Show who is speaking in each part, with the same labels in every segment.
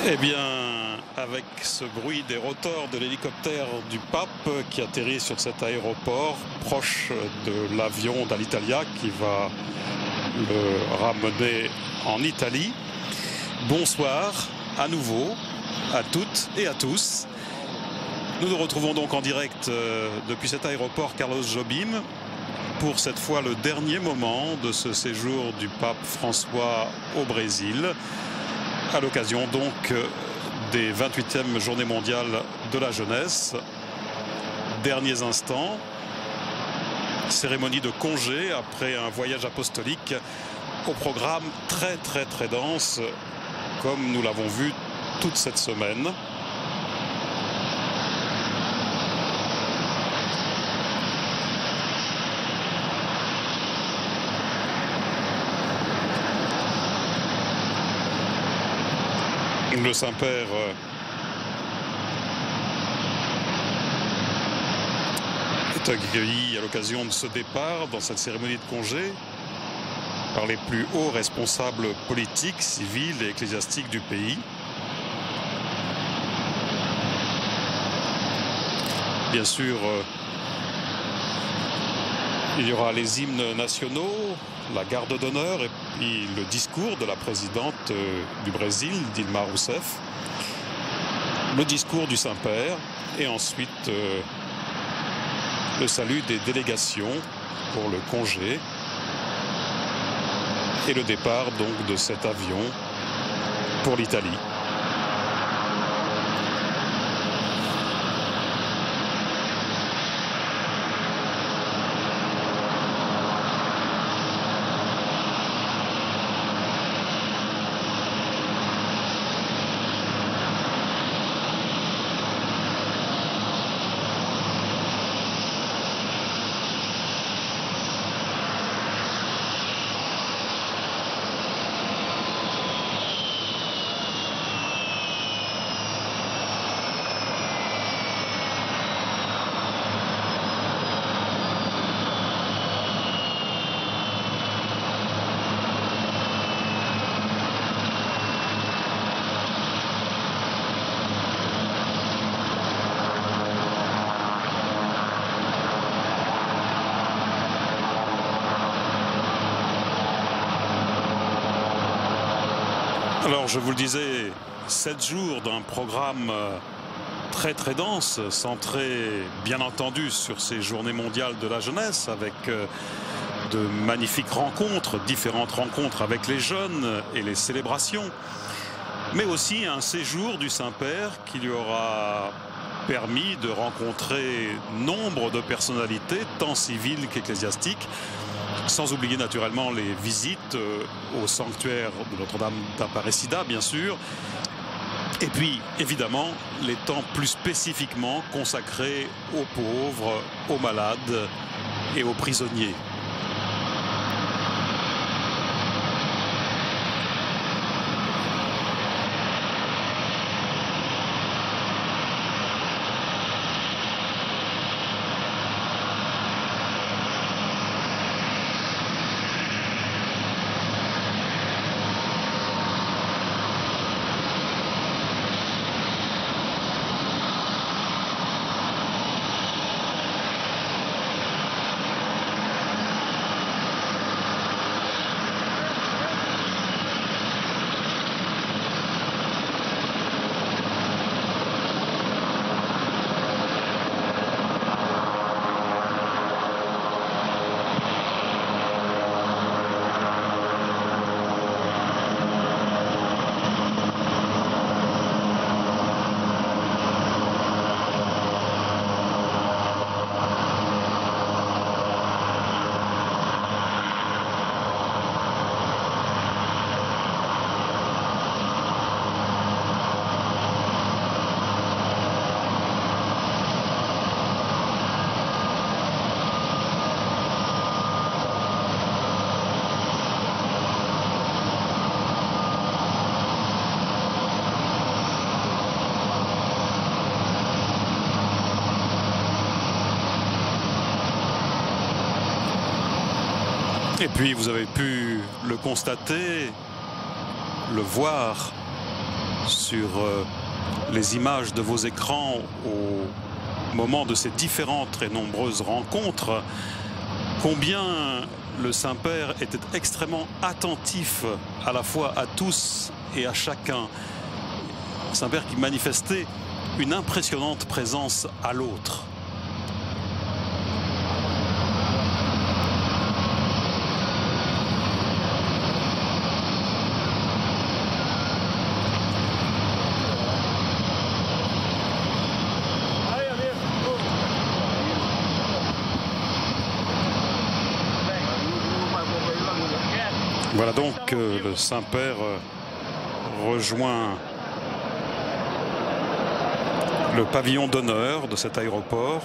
Speaker 1: Eh bien, avec ce bruit des rotors de l'hélicoptère du pape qui atterrit sur cet aéroport proche de l'avion d'Alitalia qui va le ramener en Italie. Bonsoir à nouveau à toutes et à tous. Nous nous retrouvons donc en direct depuis cet aéroport Carlos Jobim pour cette fois le dernier moment de ce séjour du pape François au Brésil, à l'occasion donc des 28e Journées mondiales de la jeunesse. Derniers instants, cérémonie de congé après un voyage apostolique au programme très dense, comme nous l'avons vu toute cette semaine. Le Saint-Père est accueilli à l'occasion de ce départ dans cette cérémonie de congé par les plus hauts responsables politiques, civils et ecclésiastiques du pays. Bien sûr, il y aura les hymnes nationaux, la garde d'honneur et puis le discours de la présidente du Brésil, Dilma Rousseff, le discours du Saint-Père et ensuite le salut des délégations pour le congé et le départ donc de cet avion pour l'Italie. Alors, je vous le disais, 7 jours d'un programme très dense, centré bien entendu sur ces journées mondiales de la jeunesse, avec de magnifiques rencontres, différentes rencontres avec les jeunes et les célébrations, mais aussi un séjour du Saint-Père qui lui aura permis de rencontrer nombre de personnalités, tant civiles qu'ecclésiastiques, sans oublier naturellement les visites au sanctuaire de Notre-Dame d'Aparecida, bien sûr, et puis évidemment les temps plus spécifiquement consacrés aux pauvres, aux malades et aux prisonniers. Et puis vous avez pu le constater, le voir, sur les images de vos écrans au moment de ces différentes et nombreuses rencontres, combien le Saint-Père était extrêmement attentif à la fois à tous et à chacun. Saint-Père qui manifestait une impressionnante présence à l'autre. Voilà donc le Saint-Père rejoint le pavillon d'honneur de cet aéroport.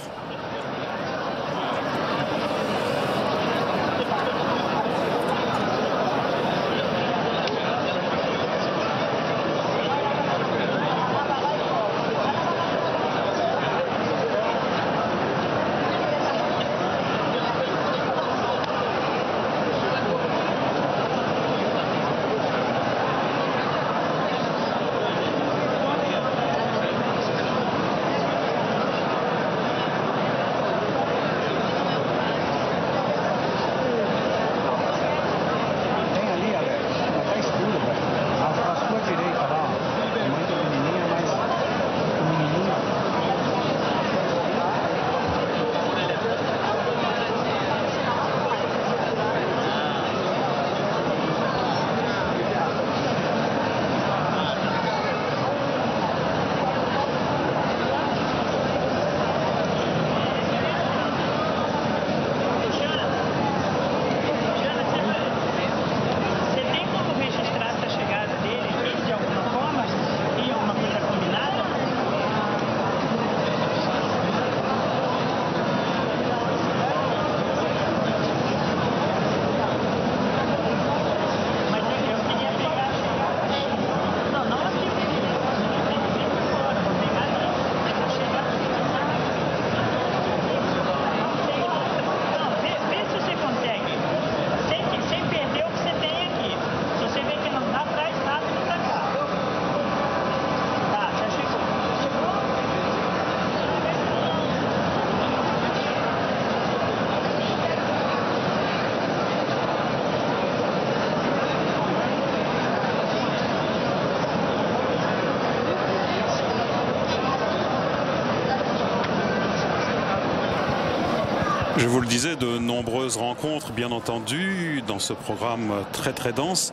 Speaker 1: Je vous le disais, de nombreuses rencontres, bien entendu, dans ce programme très dense.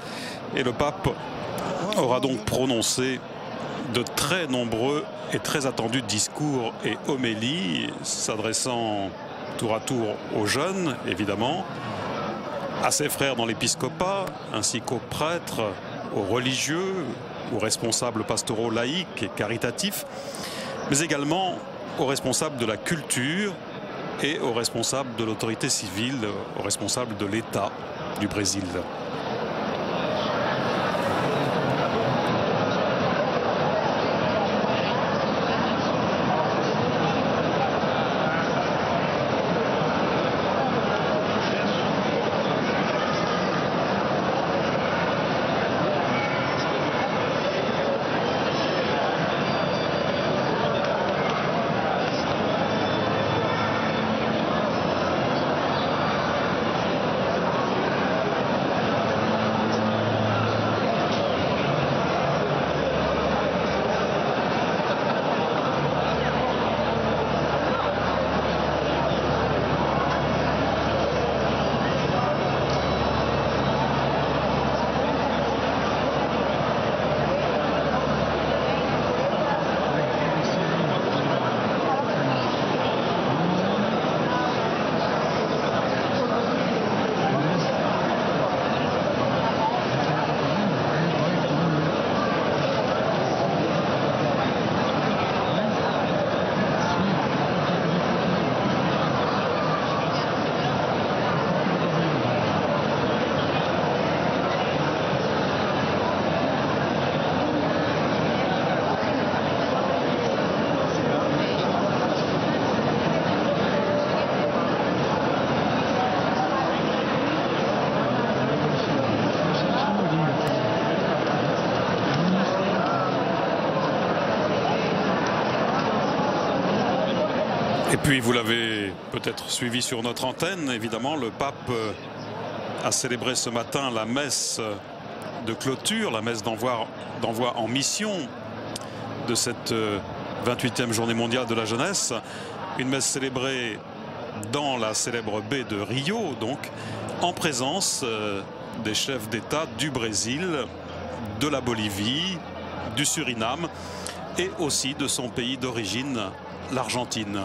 Speaker 1: Et le pape aura donc prononcé de très nombreux et très attendus discours et homélies, s'adressant tour à tour aux jeunes, évidemment, à ses frères dans l'épiscopat, ainsi qu'aux prêtres, aux religieux, aux responsables pastoraux laïcs et caritatifs, mais également aux responsables de la culture et aux responsables de l'autorité civile, aux responsables de l'État du Brésil. Et puis vous l'avez peut-être suivi sur notre antenne, évidemment, le pape a célébré ce matin la messe de clôture, la messe d'envoi en mission de cette 28e journée mondiale de la jeunesse. Une messe célébrée dans la célèbre baie de Rio, donc en présence des chefs d'État du Brésil, de la Bolivie, du Suriname et aussi de son pays d'origine, l'Argentine.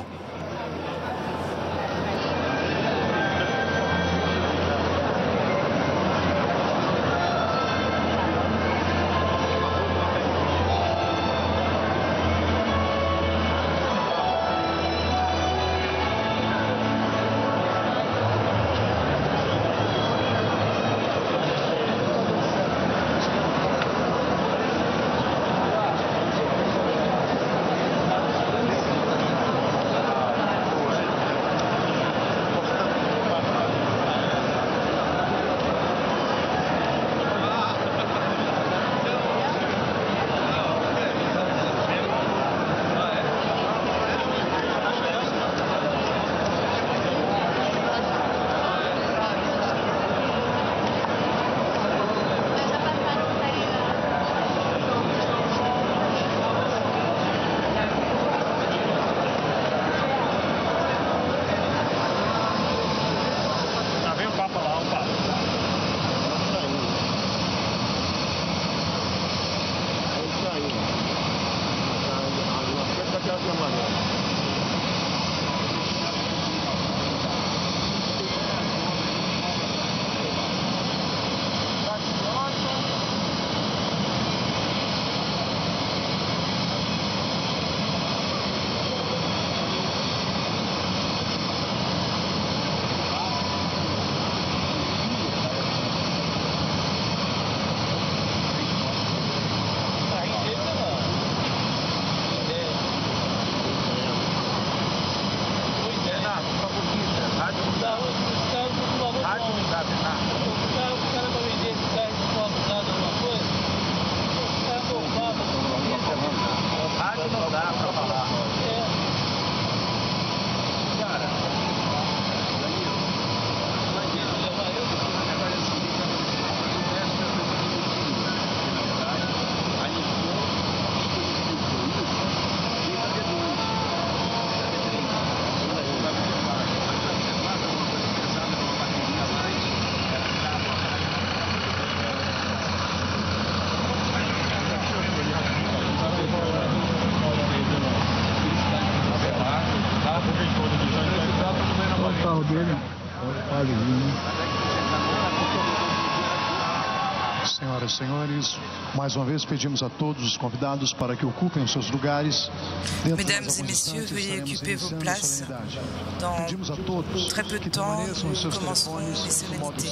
Speaker 2: Senhoras e senhores, mais uma vez pedimos a todos os convidados para que ocupem os seus lugares.
Speaker 3: Mesdames et messieurs, veuillez occuper vos places. Dans très peu de temps, nous commencerons les solennités.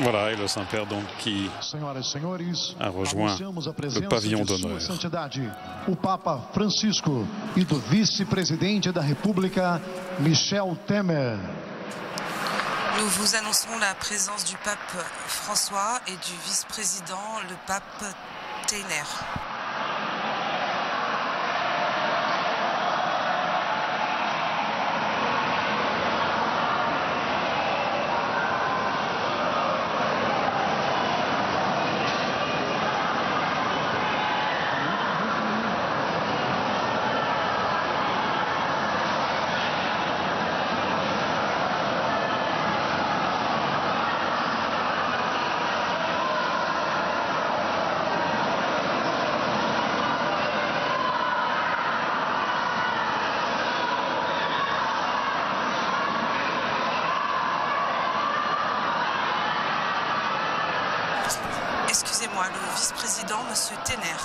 Speaker 1: Voilà, et le Saint-Père donc qui a rejoint le pavillon d'honneur.
Speaker 2: O Papa Francisco e do vice-presidente da República, Michel Temer.
Speaker 3: Nous vous annonçons la présence du pape François et du vice-président, le pape Temer. Excusez-moi, le vice-président, Monsieur Temer.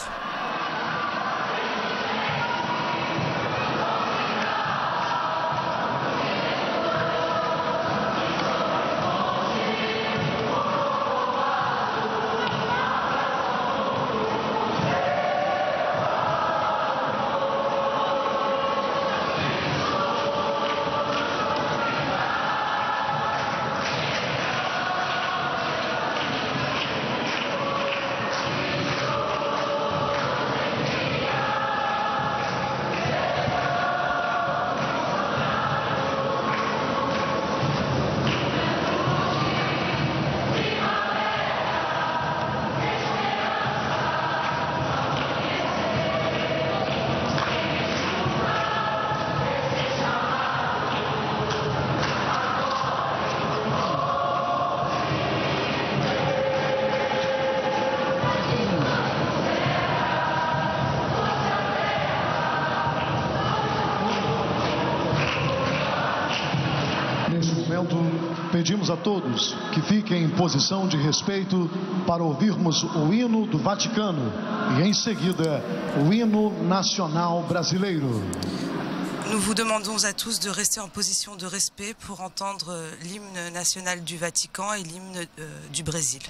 Speaker 2: Pedimos a todos que fiquem em posição de respeito para ouvirmos o hino do Vaticano e, em seguida, o hino nacional brasileiro.
Speaker 3: Nous vous demandons à tous de rester en position de respect pour entendre l'hymne national du Vatican et l'hymne du Brésil.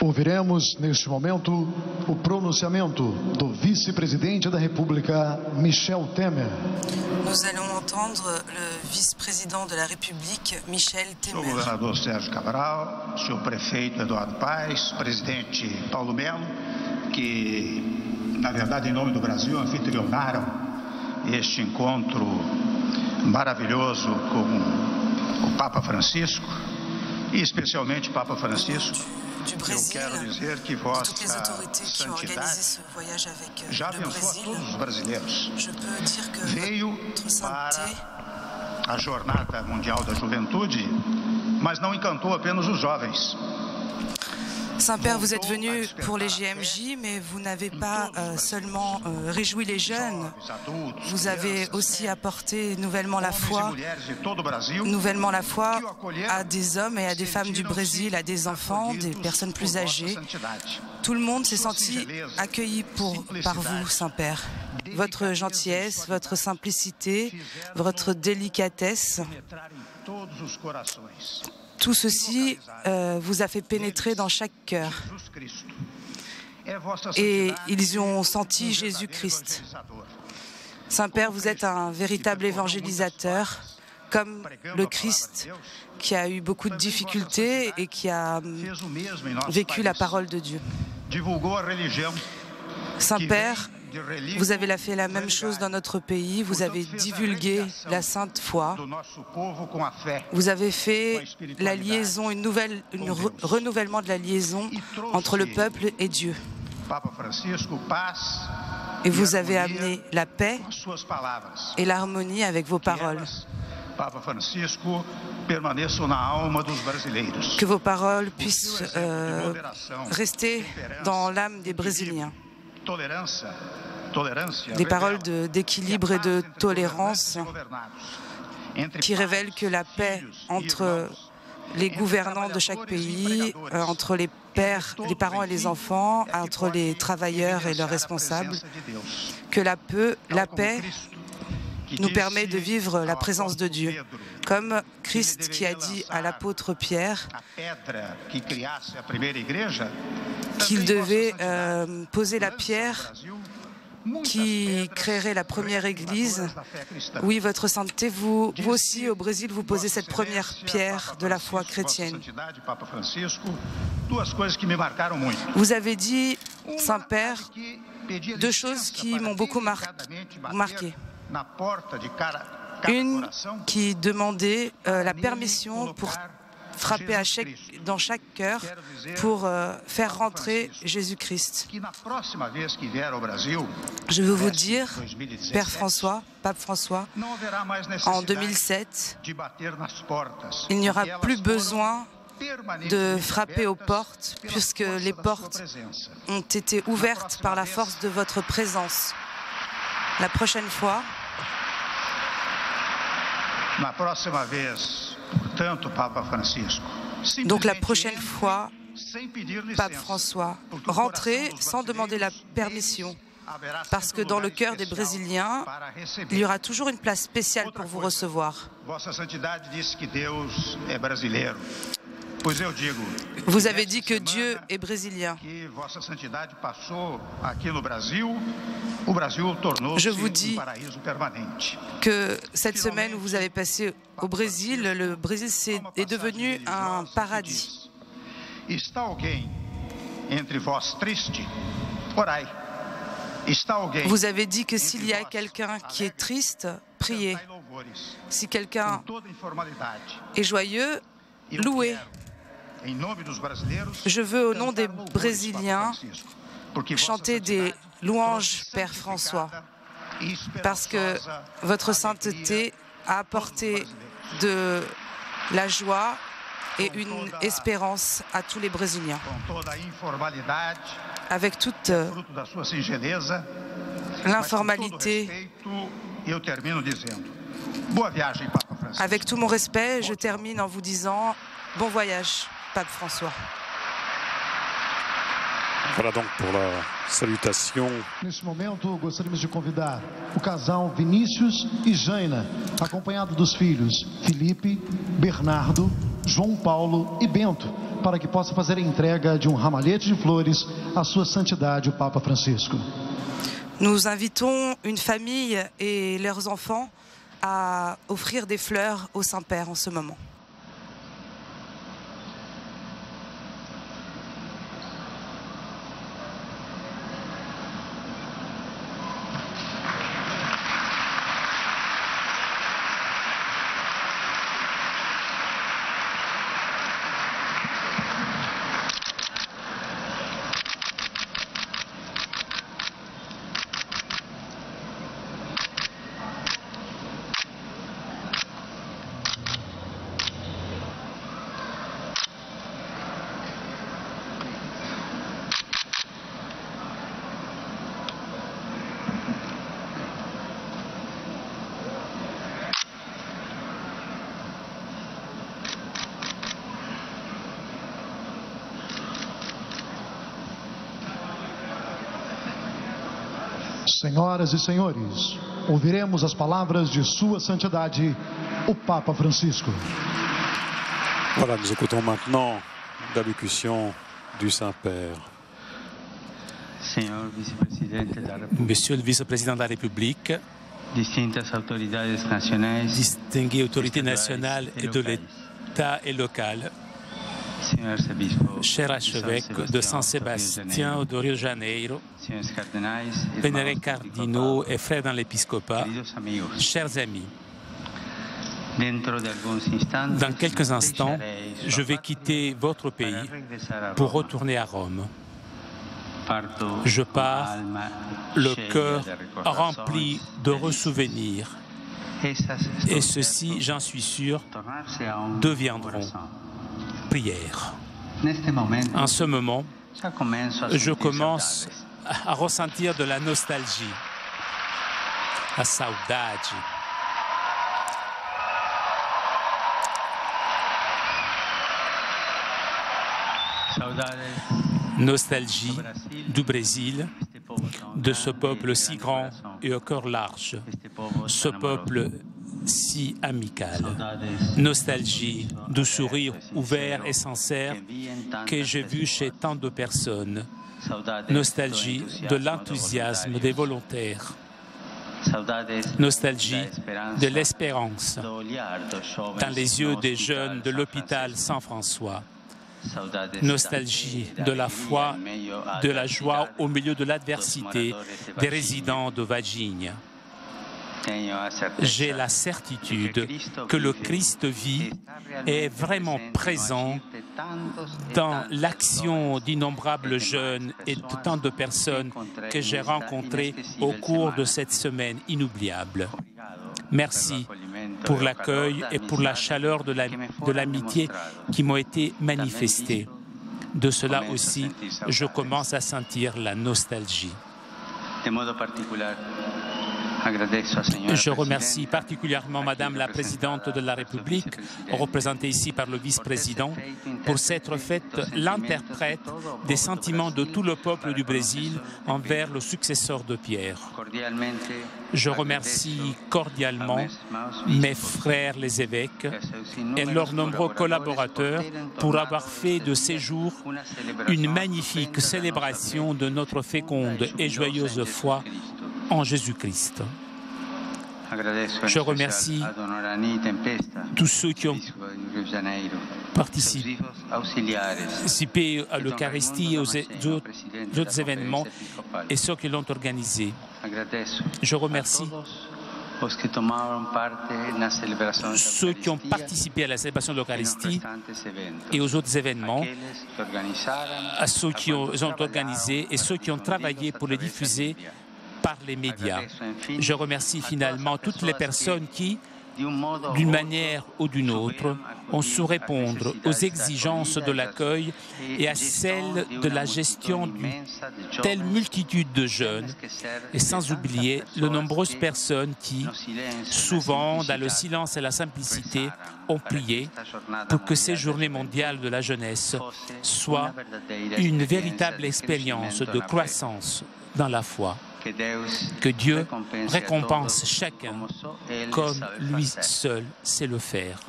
Speaker 2: Ouviremos neste momento o pronunciamento do vice-presidente da República, Michel Temer.
Speaker 3: Nous allons entendre le vice-président de la République, Michel Temer.
Speaker 4: Senhor governador Sérgio Cabral, senhor prefeito Eduardo Paes, presidente Paulo Melo, que, na verdade, em nome do Brasil, anfitrionaram este encontro maravilhoso com o Papa Francisco, e especialmente Papa Francisco.
Speaker 3: Du Brésil,
Speaker 4: Eu quero dizer que
Speaker 3: de
Speaker 4: Vossa
Speaker 3: toutes les autorités qui ont organisé
Speaker 4: Santidade
Speaker 3: ce voyage avec
Speaker 4: já
Speaker 3: le
Speaker 4: abençoa
Speaker 3: Brésil,
Speaker 4: todos os brasileiros.
Speaker 3: je peux dire que
Speaker 4: Veio
Speaker 3: votre sainteté
Speaker 4: para a Jornada Mundial da Juventude, mas não encantou apenas os jovens.
Speaker 3: Saint-Père, vous êtes venu pour les JMJ, mais vous n'avez pas seulement réjoui les jeunes, vous avez aussi apporté nouvellement la foi à des hommes et à des femmes du Brésil, à des enfants, des personnes plus âgées. Tout le monde s'est senti accueilli par vous, Saint-Père. Votre gentillesse, votre simplicité, votre délicatesse, tout ceci vous a fait pénétrer dans chaque cœur. Et ils y ont senti Jésus-Christ. Saint-Père, vous êtes un véritable évangélisateur, comme le Christ qui a eu beaucoup de difficultés et qui a vécu la parole de Dieu. Saint-Père, vous avez fait la même chose dans notre pays, vous avez divulgué la sainte foi, vous avez fait la liaison, renouvellement de la liaison entre le peuple et Dieu. Et vous avez amené la paix et l'harmonie avec vos paroles. Que vos paroles puissent rester dans l'âme des Brésiliens. Des paroles d'équilibre et de tolérance qui révèlent que la paix entre les gouvernants de chaque pays, entre les parents et les enfants, entre les travailleurs et leurs responsables, que la paix nous permet de vivre la présence de Dieu. Comme Christ qui a dit à l'apôtre Pierre qu'il devait poser la pierre qui créerait la première église. Oui, votre sainteté, vous aussi au Brésil, vous posez cette première pierre de la foi chrétienne. Vous avez dit, Saint-Père, deux choses qui m'ont beaucoup marqué. Une qui demandait la permission pour frapper dans chaque cœur pour faire rentrer Jésus-Christ. Je veux vous dire, Père François, Pape François, en 2007, il n'y aura plus besoin de frapper aux portes, puisque les portes ont été ouvertes par la force de votre présence. La prochaine fois, donc la prochaine fois, Pape François, rentrez sans demander la permission, parce que dans le cœur des Brésiliens, il y aura toujours une place spéciale pour vous recevoir. Vous avez dit que Dieu est brésilien. Je vous dis que cette semaine où vous avez passé au Brésil, le Brésil est devenu un paradis. Vous avez dit que s'il y a quelqu'un qui est triste, priez. Si quelqu'un est joyeux, louez. Je veux, au nom des Brésiliens, chanter des louanges, Père François, parce que votre sainteté a apporté de la joie et une espérance à tous les Brésiliens. Avec toute l'informalité, avec tout mon respect, je termine en vous disant bon voyage, Pape François.
Speaker 1: Voilà donc pour la salutation.
Speaker 2: Nesse momento, gostaríamos de convidar o casal Vinícius e Jaina, acompanhado dos filhos Felipe, Bernardo, João Paulo e Bento, para que possa fazer a entrega de ramalhete de flores à sua santidade, o Papa Francisco.
Speaker 3: Nous invitons une famille et leurs enfants à offrir des fleurs au Saint-Père en ce moment.
Speaker 2: Senhoras e senhores, ouviremos as palavras de Sua Santidade, o Papa Francisco.
Speaker 1: Voilà, nous écoutons maintenant l'allocution du Saint-Père.
Speaker 5: Monsieur le vice-président de la République, distinguées autorités nationales et de l'État et locales, cher archevêque de Saint-Sébastien de Rio de Janeiro, vénérés cardinaux et frères dans l'épiscopat, chers amis, dans quelques instants, je vais quitter votre pays pour retourner à Rome. Je pars le cœur rempli de ressouvenirs, et ceux-ci, j'en suis sûr, deviendront prière. En ce moment, je commence à ressentir de la nostalgie, a saudade. Nostalgie du Brésil, de ce peuple si grand et au cœur large, ce peuple si amical. Nostalgie du sourire ouvert et sincère que j'ai vu chez tant de personnes. Nostalgie de l'enthousiasme des volontaires. Nostalgie de l'espérance dans les yeux des jeunes de l'hôpital Saint-François. Nostalgie de la foi, de la joie au milieu de l'adversité des résidents de Varginha. J'ai la certitude que le Christ vit et est vraiment présent dans l'action d'innombrables jeunes et de tant de personnes que j'ai rencontrées au cours de cette semaine inoubliable. Merci pour l'accueil et pour la chaleur de l'amitié qui m'ont été manifestées. De cela aussi, je commence à sentir la nostalgie. Je remercie particulièrement Madame la Présidente de la République, représentée ici par le vice-président, pour s'être faite l'interprète des sentiments de tout le peuple du Brésil envers le successeur de Pierre. Je remercie cordialement mes frères les évêques et leurs nombreux collaborateurs pour avoir fait de ces jours une magnifique célébration de notre féconde et joyeuse foi en Jésus-Christ. Je remercie tous ceux qui ont participé à l'Eucharistie et aux autres événements et ceux qui l'ont organisé. Je remercie ceux qui ont participé à la célébration de l'Eucharistie et aux autres événements, à ceux qui ont organisé et ceux qui ont travaillé pour les diffuser par les médias. Je remercie finalement toutes les personnes qui, d'une manière ou d'une autre, ont su répondre aux exigences de l'accueil et à celles de la gestion d'une telle multitude de jeunes, et sans oublier les nombreuses personnes qui, souvent dans le silence et la simplicité, ont prié pour que ces journées mondiales de la jeunesse soient une véritable expérience de croissance dans la foi. Que Dieu récompense chacun comme lui seul sait le faire.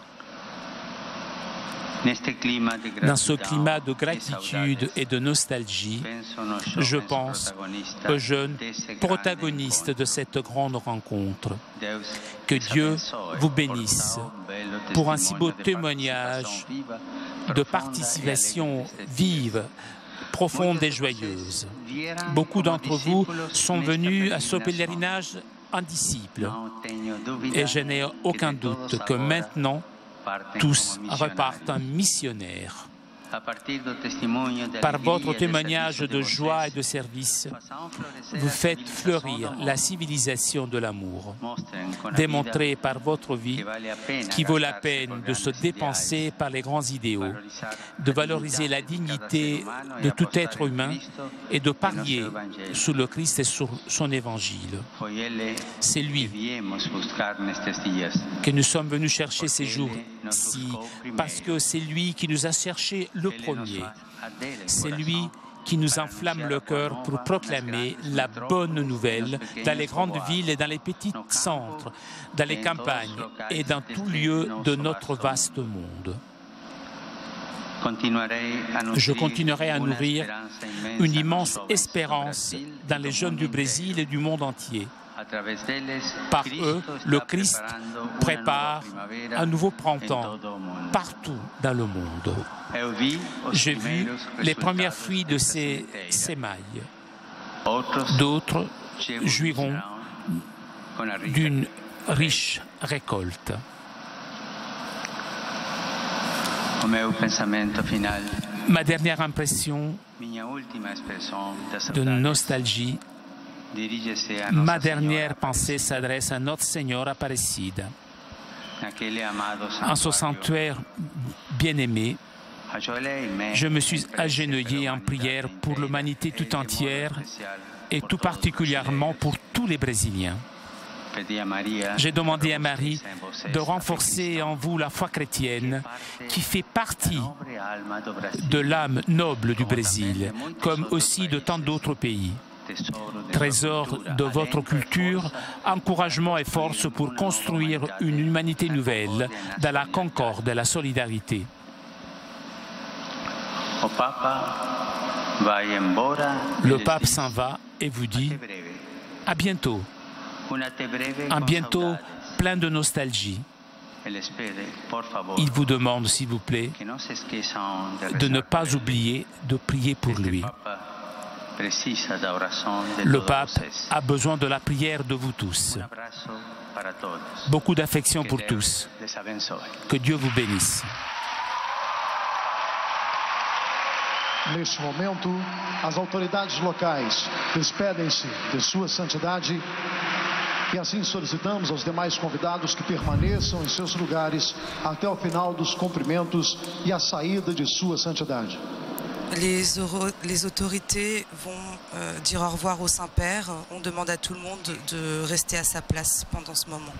Speaker 5: Dans ce climat de gratitude et de nostalgie, je pense aux jeunes protagonistes de cette grande rencontre. Que Dieu vous bénisse pour un si beau témoignage de participation vive, profonde et joyeuse. Beaucoup d'entre vous sont venus à ce pèlerinage en disciples et je n'ai aucun doute que maintenant, tous repartent missionnaires. Par votre témoignage de joie et de service, vous faites fleurir la civilisation de l'amour. Démontrez par votre vie qu'il vaut la peine de se dépenser par les grands idéaux, de valoriser la dignité de tout être humain et de parier sur le Christ et sur son évangile. C'est lui que nous sommes venus chercher ces jours-ci, parce que c'est lui qui nous a cherchés le premier. C'est lui qui nous enflamme le cœur pour proclamer la bonne nouvelle dans les grandes villes et dans les petits centres, dans les campagnes et dans tout lieu de notre vaste monde. Je continuerai à nourrir une immense espérance dans les jeunes du Brésil et du monde entier. Par eux, le Christ prépare un nouveau printemps partout dans le monde. J'ai vu les premiers fruits de ces sémailles. D'autres jouiront d'une riche récolte. Ma dernière impression de nostalgie, ma dernière pensée s'adresse à notre Seigneur Aparecida. En ce sanctuaire bien-aimé, je me suis agenouillé en prière pour l'humanité tout entière et tout particulièrement pour tous les Brésiliens. J'ai demandé à Marie de renforcer en vous la foi chrétienne qui fait partie de l'âme noble du Brésil, comme aussi de tant d'autres pays. Trésor de votre culture, encouragement et force pour construire une humanité nouvelle dans la concorde et la solidarité. Le pape s'en va et vous dit à bientôt. Un bientôt plein de nostalgie. Il vous demande, s'il vous plaît, de ne pas oublier de prier pour lui. Le pape a besoin de la prière de vous tous. Beaucoup d'affection pour tous. Que Dieu vous bénisse.
Speaker 2: Neste momento, as autoridades locais despedem-se de Sua Santidade e assim solicitamos aos demais convidados que permaneçam em seus lugares até o final dos cumprimentos e a saída de Sua Santidade.
Speaker 3: Les autorités vont dire au revoir au Saint-Père. On demande à tout le monde de rester à sa place pendant ce moment.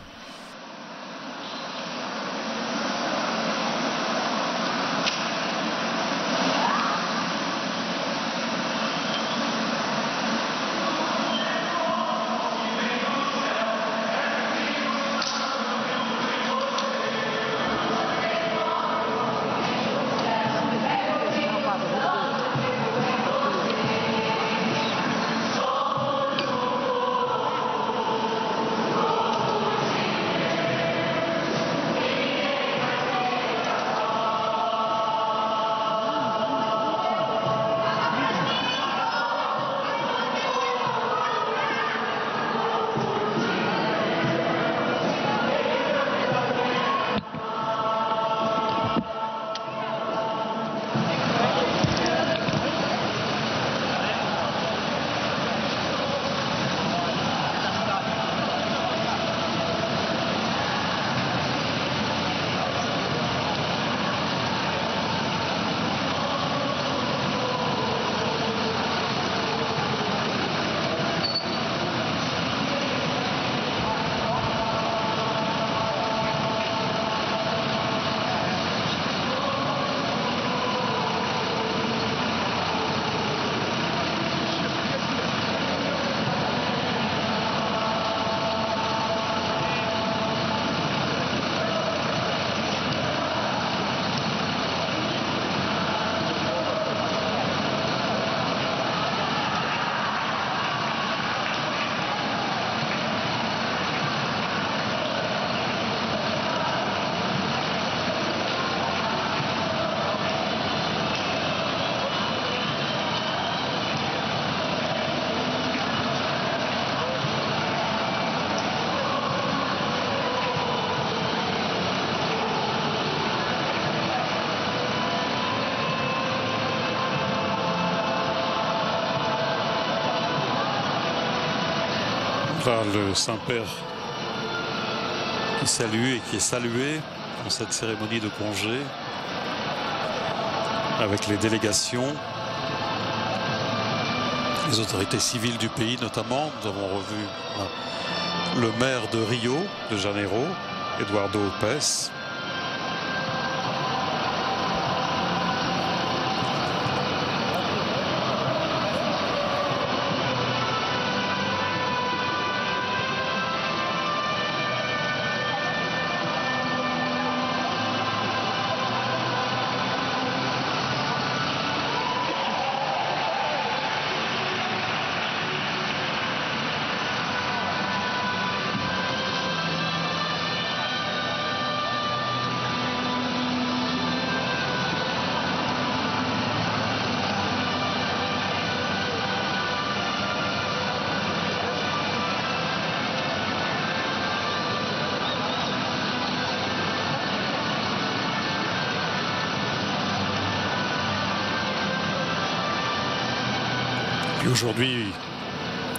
Speaker 1: Là, le Saint-Père qui salue et qui est salué dans cette cérémonie de congé avec les délégations, les autorités civiles du pays notamment. Nous avons revu le maire de Rio de Janeiro, Eduardo Paes. Aujourd'hui,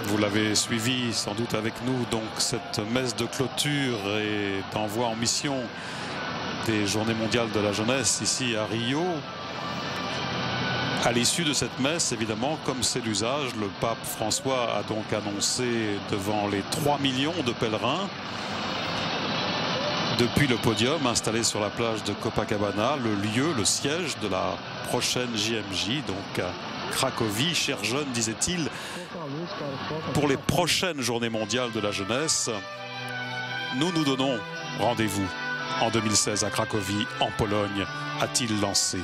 Speaker 1: vous l'avez suivi sans doute avec nous, donc cette messe de clôture et d'envoi en mission des Journées mondiales de la jeunesse ici à Rio. À l'issue de cette messe, évidemment, comme c'est l'usage, le pape François a donc annoncé devant les 3 millions de pèlerins depuis le podium installé sur la plage de Copacabana, le lieu, le siège de la prochaine JMJ, donc à Cracovie. Chers jeunes, disait-il, pour les prochaines Journées mondiales de la jeunesse, nous nous donnons rendez-vous en 2016 à Cracovie, en Pologne, a-t-il lancé.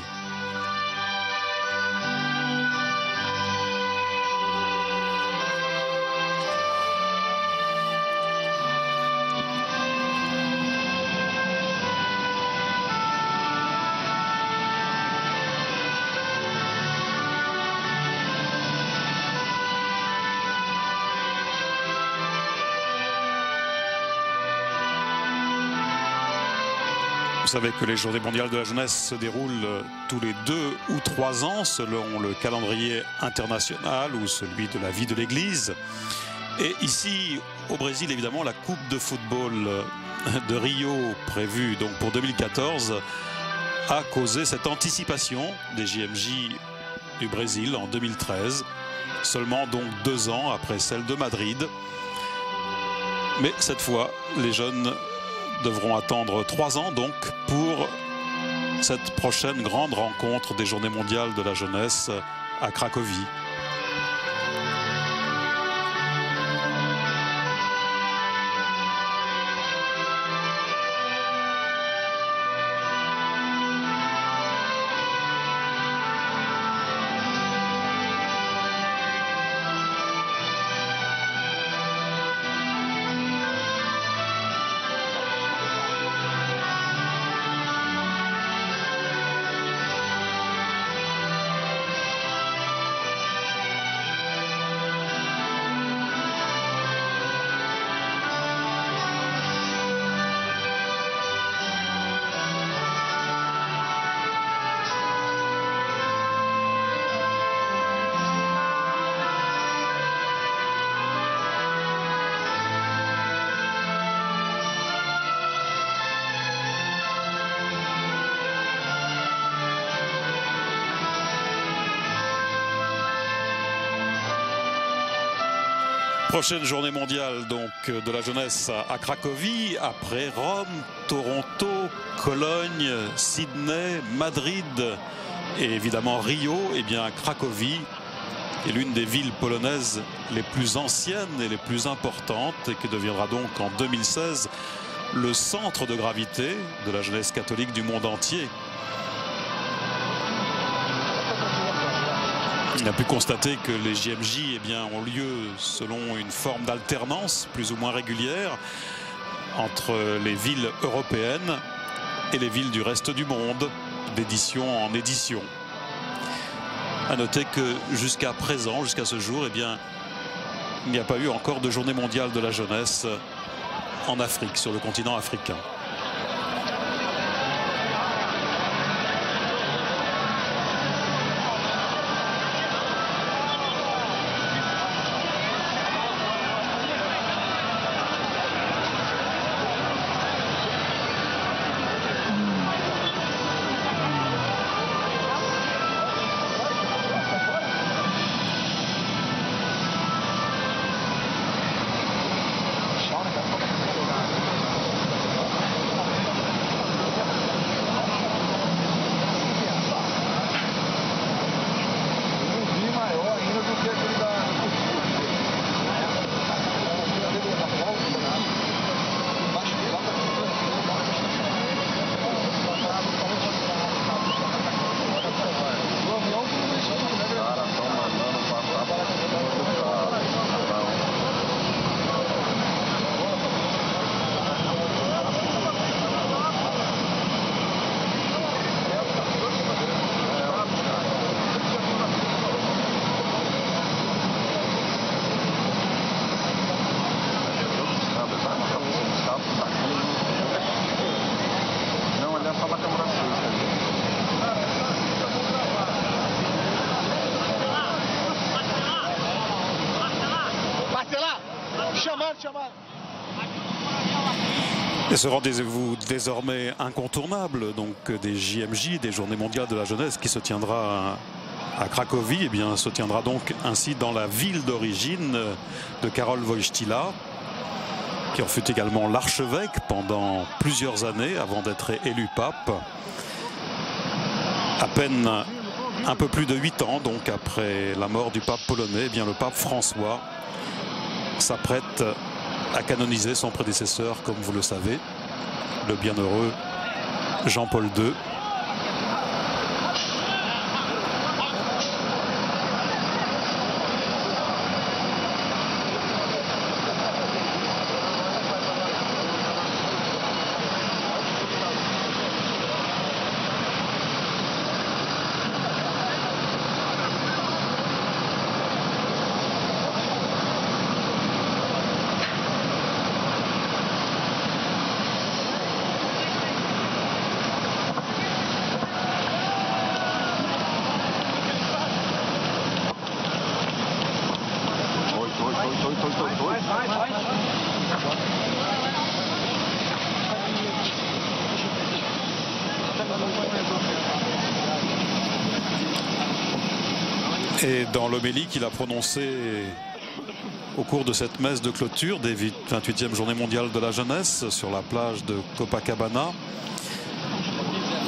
Speaker 1: Vous savez que les Journées mondiales de la jeunesse se déroulent tous les 2 ou 3 ans selon le calendrier international ou celui de la vie de l'Église. Et ici, au Brésil, évidemment, la Coupe de football de Rio, prévue donc pour 2014, a causé cette anticipation des JMJ du Brésil en 2013, seulement donc 2 ans après celle de Madrid. Mais cette fois, les jeunes devront attendre 3 ans donc pour cette prochaine grande rencontre des Journées mondiales de la jeunesse à Cracovie. Prochaine journée mondiale donc de la jeunesse à Cracovie, après Rome, Toronto, Cologne, Sydney, Madrid et évidemment Rio. Et bien Cracovie est l'une des villes polonaises les plus anciennes et les plus importantes et qui deviendra donc en 2016 le centre de gravité de la jeunesse catholique du monde entier. On a pu constater que les JMJ ont lieu selon une forme d'alternance plus ou moins régulière entre les villes européennes et les villes du reste du monde, d'édition en édition. À noter que jusqu'à présent, jusqu'à ce jour, il n'y a pas eu encore de journée mondiale de la jeunesse en Afrique, sur le continent africain. Et ce rendez-vous désormais incontournable, donc des JMJ, des Journées mondiales de la jeunesse, qui se tiendra à Cracovie, eh bien, se tiendra donc ainsi dans la ville d'origine de Karol Wojtyła, qui en fut également l'archevêque pendant plusieurs années avant d'être élu pape. À peine un peu plus de 8 ans, donc après la mort du pape polonais, eh bien, le pape François s'apprête à canoniser son prédécesseur, comme vous le savez, le bienheureux Jean-Paul II. Et dans l'homélie qu'il a prononcée au cours de cette messe de clôture des 28e Journées mondiales de la jeunesse sur la plage de Copacabana,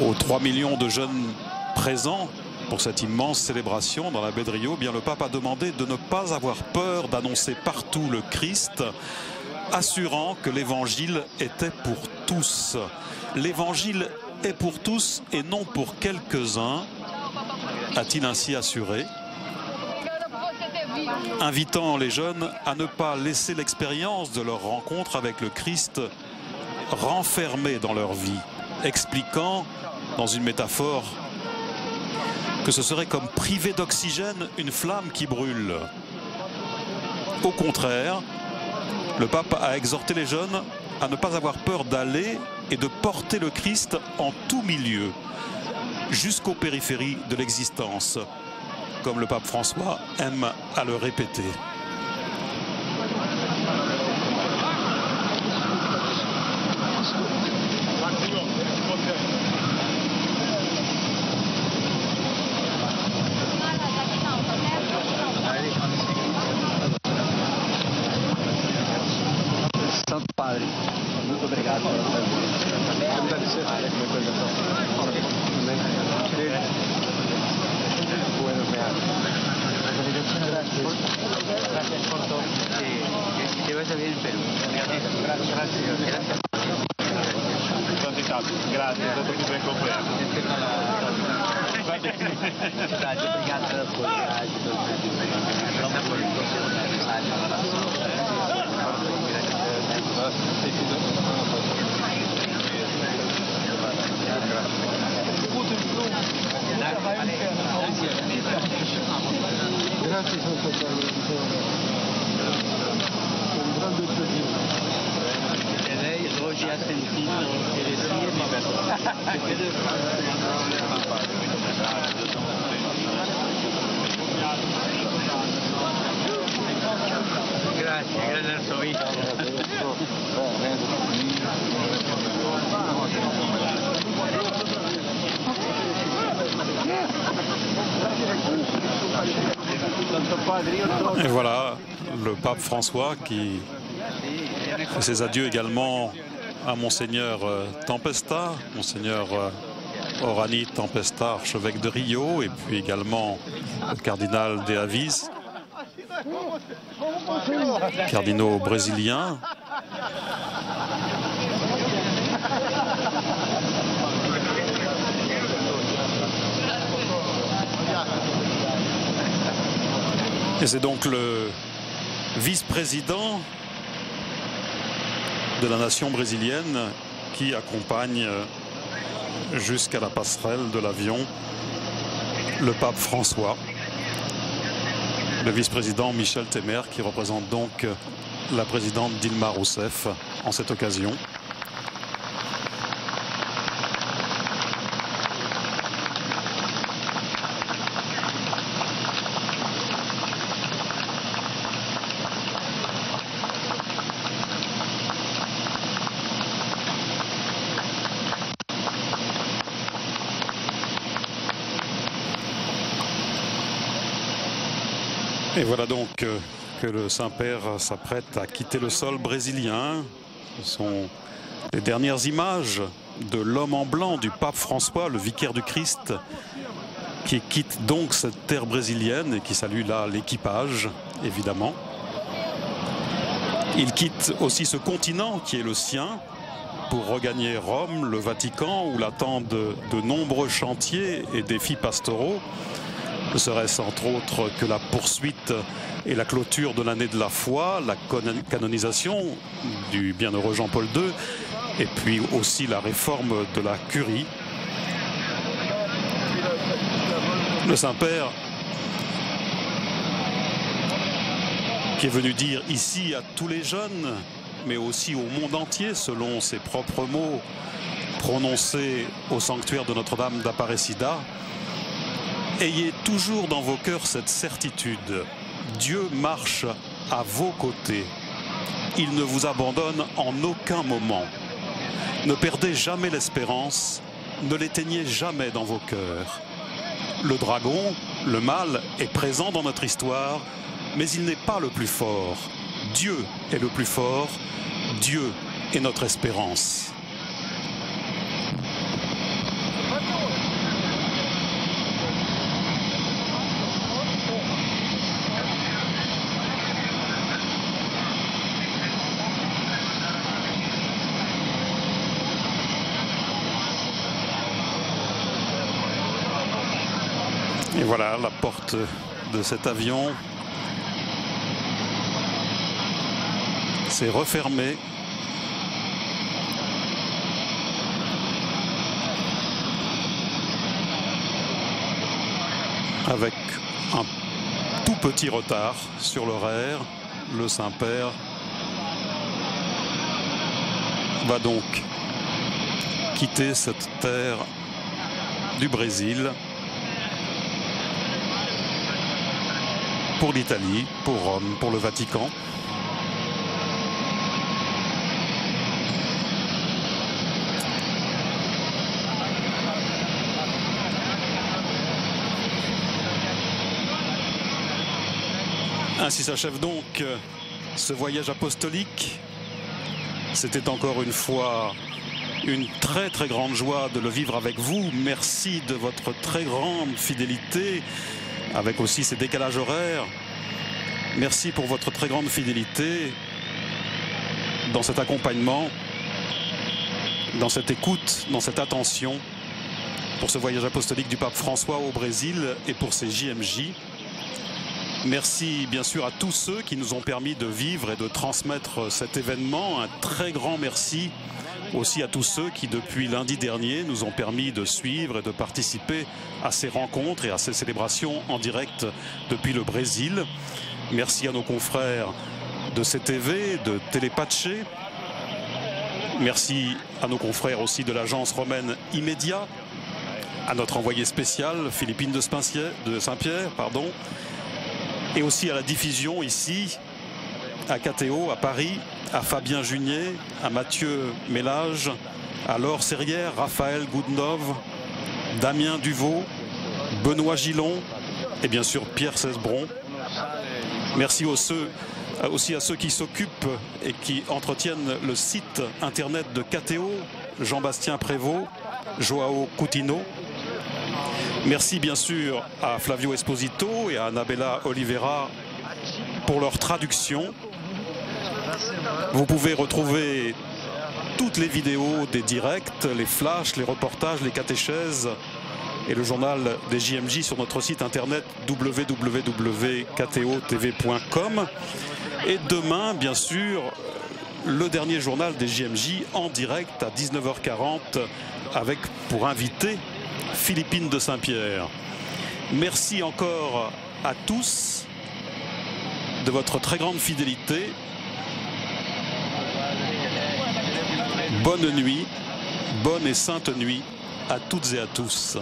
Speaker 1: aux 3 millions de jeunes présents pour cette immense célébration dans la baie de Rio, bien le pape a demandé de ne pas avoir peur d'annoncer partout le Christ, assurant que l'évangile était pour tous. L'évangile est pour tous et non pour quelques-uns, a-t-il ainsi assuré, invitant les jeunes à ne pas laisser l'expérience de leur rencontre avec le Christ renfermer dans leur vie, expliquant dans une métaphore que ce serait comme priver d'oxygène une flamme qui brûle. Au contraire, le pape a exhorté les jeunes à ne pas avoir peur d'aller et de porter le Christ en tout milieu, jusqu'aux périphéries de l'existence, comme le pape François aime à le répéter.
Speaker 6: Santo Padre, muito obrigado pela sua Gracias por todo. Que te vaya bien en Perú. Gracias. Grazie, è stato più ben completo. Obrigado pela sua Grazie, Santo Padre. Un grande piacere. E lei oggi ha sentito eresie Grazie, grazie al suo
Speaker 1: Et voilà le pape François qui fait ses adieux également à Monseigneur Tempesta, Monseigneur Orani Tempesta, archevêque de Rio, et puis également le cardinal de Avis, cardinaux brésiliens. Et c'est donc le vice-président de la nation brésilienne qui accompagne jusqu'à la passerelle de l'avion le pape François. Le vice-président Michel Temer qui représente donc la présidente Dilma Rousseff en cette occasion. Et voilà donc que le Saint-Père s'apprête à quitter le sol brésilien. Ce sont les dernières images de l'homme en blanc du pape François, le vicaire du Christ, qui quitte donc cette terre brésilienne et qui salue là l'équipage, évidemment. Il quitte aussi ce continent qui est le sien pour regagner Rome, le Vatican, où l'attendent de nombreux chantiers et défis pastoraux. Ne serait-ce entre autres que la poursuite et la clôture de l'année de la foi, la canonisation du bienheureux Jean-Paul II, et puis aussi la réforme de la curie. Le Saint-Père, qui est venu dire ici à tous les jeunes, mais aussi au monde entier, selon ses propres mots prononcés au sanctuaire de Notre-Dame d'Aparecida: ayez toujours dans vos cœurs cette certitude, Dieu marche à vos côtés. Il ne vous abandonne en aucun moment. Ne perdez jamais l'espérance, ne l'éteignez jamais dans vos cœurs. Le dragon, le mal, est présent dans notre histoire, mais il n'est pas le plus fort. Dieu est le plus fort, Dieu est notre espérance. Et voilà, la porte de cet avion s'est refermée. Avec un tout petit retard sur l'horaire, le Saint-Père va donc quitter cette terre du Brésil pour l'Italie, pour Rome, pour le Vatican. Ainsi s'achève donc ce voyage apostolique. C'était encore une fois une très très grande joie de le vivre avec vous. Merci de votre très grande fidélité, avec aussi ces décalages horaires. Merci pour votre très grande fidélité dans cet accompagnement, dans cette écoute, dans cette attention pour ce voyage apostolique du pape François au Brésil et pour ces JMJ. Merci bien sûr à tous ceux qui nous ont permis de vivre et de transmettre cet événement. Un très grand merci aussi à tous ceux qui, depuis lundi dernier, nous ont permis de suivre et de participer à ces rencontres et à ces célébrations en direct depuis le Brésil. Merci à nos confrères de CTV, de Telepace. Merci à nos confrères aussi de l'agence romaine Immédiat, à notre envoyé spécial, Philippine de Saint-Pierre, et aussi à la diffusion ici, à KTO, à Paris, à Fabien Junier, à Mathieu Mélage, à Laure Serrière, Raphaël Goudnov, Damien Duvaux, Benoît Gillon et bien sûr Pierre Cesbron. Merci aussi à ceux qui s'occupent et qui entretiennent le site internet de KTO, Jean-Bastien Prévost, Joao Coutinho. Merci bien sûr à Flavio Esposito et à Annabella Oliveira pour leur traduction. Vous pouvez retrouver toutes les vidéos des directs, les flashs, les reportages, les catéchèses et le journal des JMJ sur notre site internet www.ktotv.com. Et demain, bien sûr, le dernier journal des JMJ en direct à 19h40 avec pour invité Philippine de Saint-Pierre. Merci encore à tous de votre très grande fidélité. Bonne nuit, bonne et sainte nuit à toutes et à tous.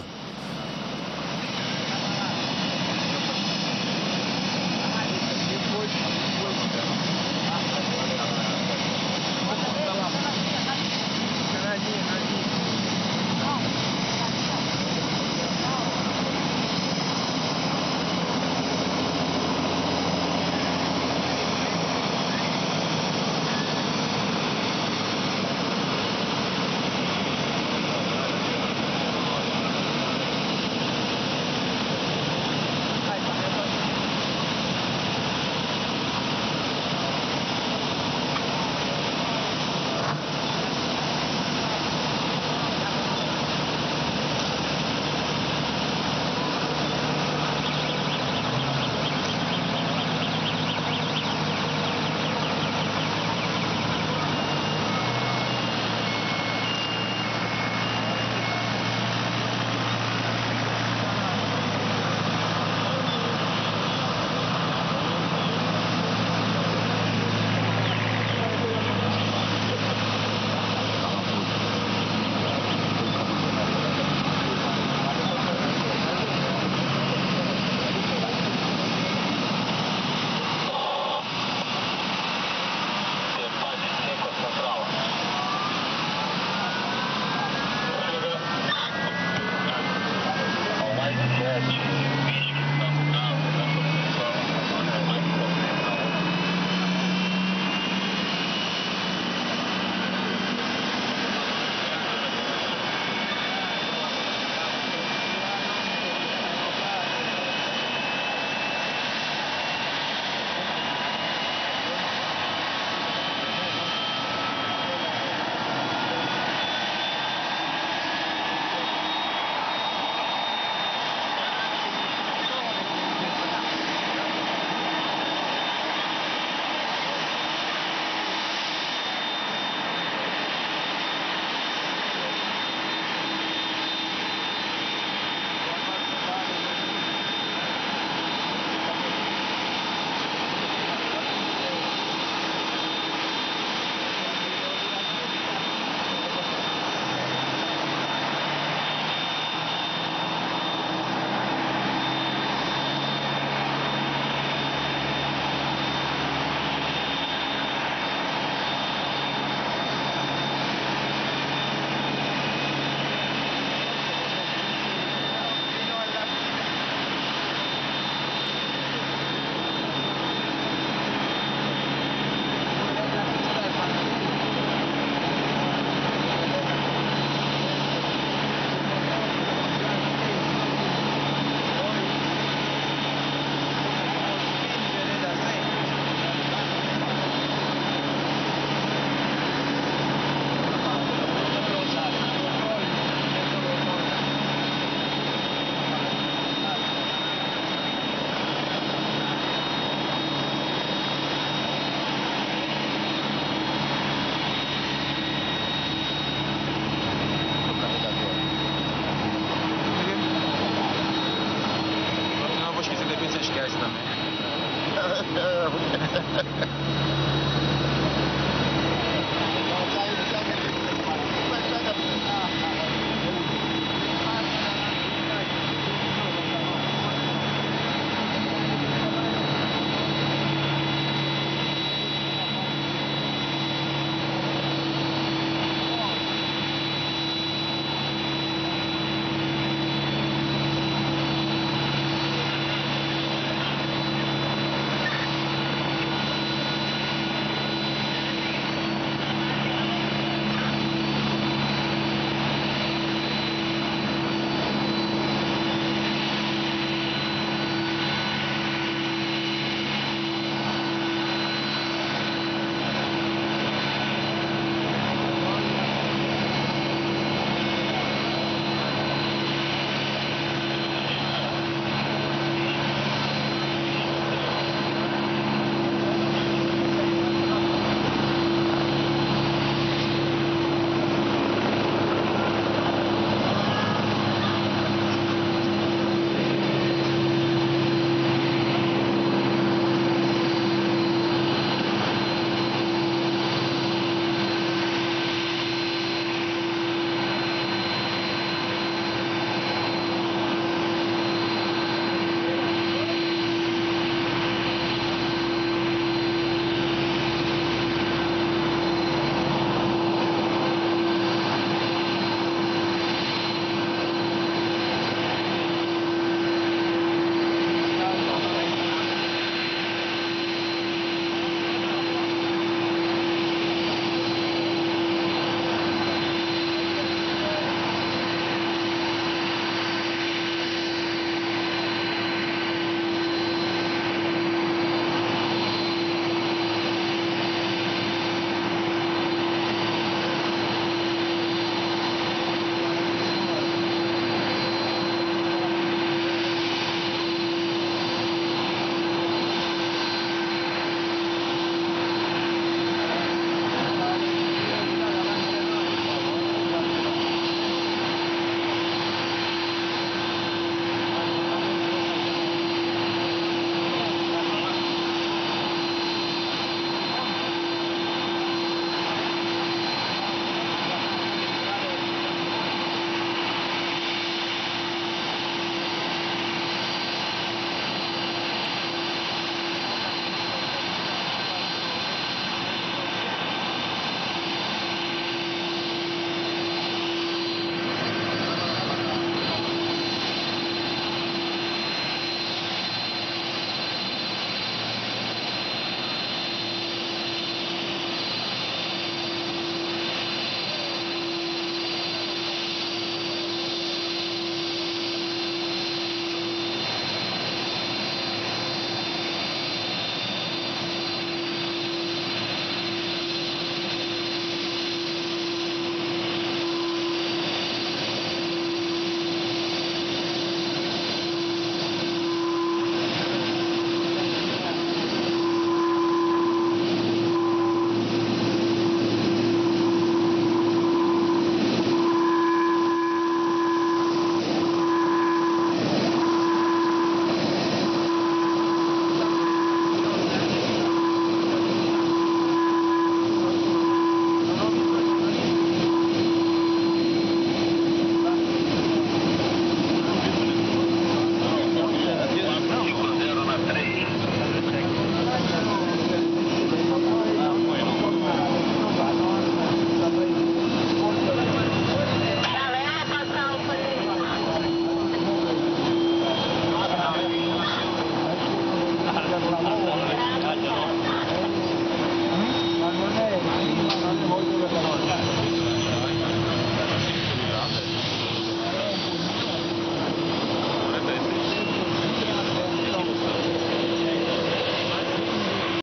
Speaker 6: também.